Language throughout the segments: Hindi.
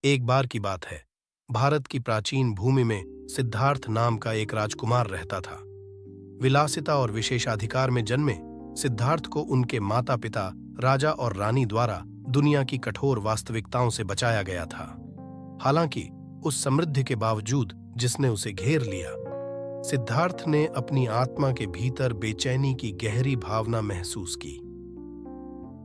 एक बार की बात है। भारत की प्राचीन भूमि में सिद्धार्थ नाम का एक राजकुमार रहता था। विलासिता और विशेषाधिकार में जन्मे सिद्धार्थ को उनके माता पिता, राजा और रानी द्वारा दुनिया की कठोर वास्तविकताओं से बचाया गया था। हालांकि उस समृद्धि के बावजूद जिसने उसे घेर लिया, सिद्धार्थ ने अपनी आत्मा के भीतर बेचैनी की गहरी भावना महसूस की।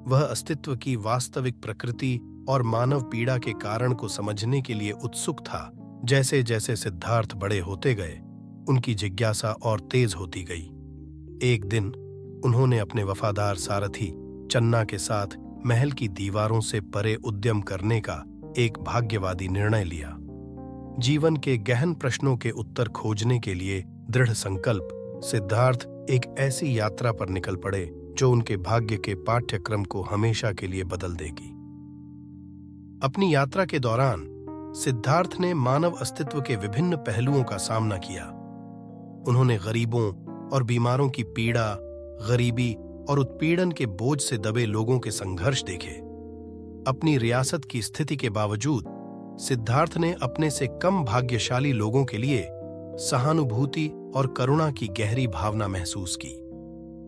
वह अस्तित्व की वास्तविक प्रकृति और मानव पीड़ा के कारण को समझने के लिए उत्सुक था। जैसे जैसे सिद्धार्थ बड़े होते गए, उनकी जिज्ञासा और तेज होती गई। एक दिन उन्होंने अपने वफादार सारथी चन्ना के साथ महल की दीवारों से परे उद्यम करने का एक भाग्यवादी निर्णय लिया। जीवन के गहन प्रश्नों के उत्तर खोजने के लिए दृढ़ संकल्प सिद्धार्थ एक ऐसी यात्रा पर निकल पड़े जो उनके भाग्य के पाठ्यक्रम को हमेशा के लिए बदल देगी। अपनी यात्रा के दौरान सिद्धार्थ ने मानव अस्तित्व के विभिन्न पहलुओं का सामना किया। उन्होंने गरीबों और बीमारों की पीड़ा, गरीबी और उत्पीड़न के बोझ से दबे लोगों के संघर्ष देखे। अपनी रियासत की स्थिति के बावजूद सिद्धार्थ ने अपने से कम भाग्यशाली लोगों के लिए सहानुभूति और करुणा की गहरी भावना महसूस की।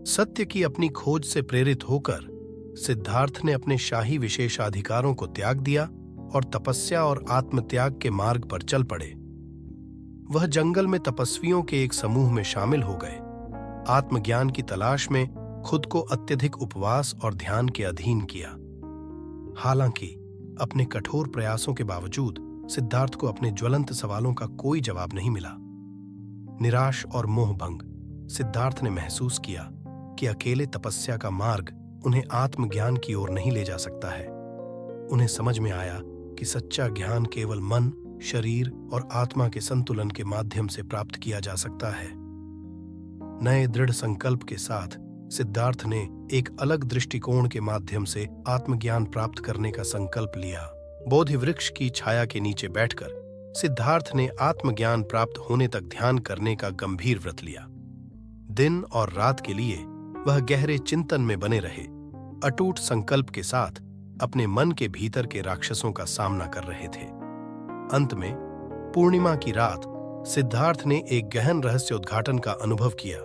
सत्य की अपनी खोज से प्रेरित होकर सिद्धार्थ ने अपने शाही विशेषाधिकारों को त्याग दिया और तपस्या और आत्मत्याग के मार्ग पर चल पड़े। वह जंगल में तपस्वियों के एक समूह में शामिल हो गए, आत्मज्ञान की तलाश में खुद को अत्यधिक उपवास और ध्यान के अधीन किया। हालांकि अपने कठोर प्रयासों के बावजूद सिद्धार्थ को अपने ज्वलंत सवालों का कोई जवाब नहीं मिला। निराश और मोहभंग सिद्धार्थ ने महसूस किया कि अकेले तपस्या का मार्ग उन्हें आत्मज्ञान की ओर नहीं ले जा सकता है। उन्हें समझ में आया कि सच्चा ज्ञान केवल मन, शरीर और आत्मा के संतुलन के माध्यम से प्राप्त किया जा सकता है। नए दृढ़ संकल्प के साथ सिद्धार्थ ने एक अलग दृष्टिकोण के माध्यम से आत्मज्ञान प्राप्त करने का संकल्प लिया। बोधि वृक्ष की छाया के नीचे बैठकर सिद्धार्थ ने आत्मज्ञान प्राप्त होने तक ध्यान करने का गंभीर व्रत लिया। दिन और रात के लिए वह गहरे चिंतन में बने रहे, अटूट संकल्प के साथ अपने मन के भीतर के राक्षसों का सामना कर रहे थे। अंत में पूर्णिमा की रात सिद्धार्थ ने एक गहन रहस्य उद्घाटन का अनुभव किया,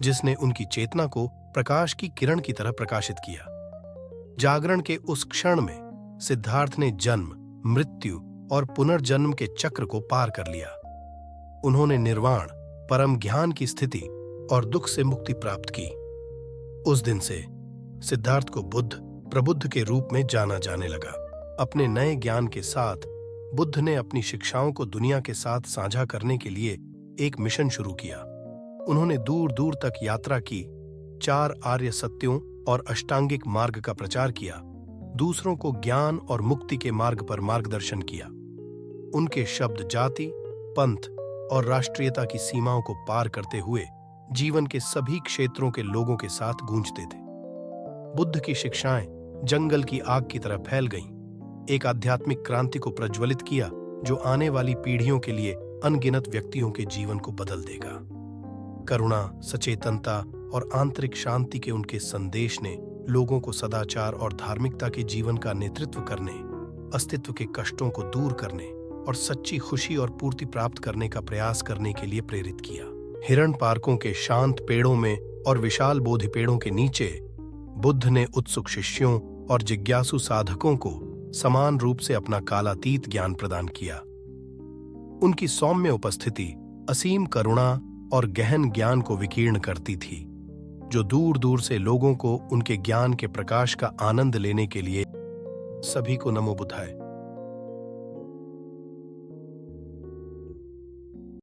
जिसने उनकी चेतना को प्रकाश की किरण की तरह प्रकाशित किया। जागरण के उस क्षण में सिद्धार्थ ने जन्म, मृत्यु और पुनर्जन्म के चक्र को पार कर लिया। उन्होंने निर्वाण, परम ज्ञान की स्थिति और दुख से मुक्ति प्राप्त की। उस दिन से सिद्धार्थ को बुद्ध, प्रबुद्ध के रूप में जाना जाने लगा। अपने नए ज्ञान के साथ बुद्ध ने अपनी शिक्षाओं को दुनिया के साथ साझा करने के लिए एक मिशन शुरू किया। उन्होंने दूर दूर तक यात्रा की, 4 आर्य सत्यों और अष्टांगिक मार्ग का प्रचार किया, दूसरों को ज्ञान और मुक्ति के मार्ग पर मार्गदर्शन किया। उनके शब्द जाति, पंथ और राष्ट्रीयता की सीमाओं को पार करते हुए जीवन के सभी क्षेत्रों के लोगों के साथ गूंजते थे। बुद्ध की शिक्षाएं जंगल की आग की तरह फैल गईं, एक आध्यात्मिक क्रांति को प्रज्वलित किया जो आने वाली पीढ़ियों के लिए अनगिनत व्यक्तियों के जीवन को बदल देगा। करुणा, सचेतनता और आंतरिक शांति के उनके संदेश ने लोगों को सदाचार और धार्मिकता के जीवन का नेतृत्व करने, अस्तित्व के कष्टों को दूर करने और सच्ची खुशी और पूर्ति प्राप्त करने का प्रयास करने के लिए प्रेरित किया। हिरण पार्कों के शांत पेड़ों में और विशाल बोधि पेड़ों के नीचे बुद्ध ने उत्सुक शिष्यों और जिज्ञासु साधकों को समान रूप से अपना कालातीत ज्ञान प्रदान किया। उनकी सौम्य उपस्थिति असीम करुणा और गहन ज्ञान को विकीर्ण करती थी, जो दूर दूर से लोगों को उनके ज्ञान के प्रकाश का आनंद लेने के लिए। सभी को नमो बुद्धाय।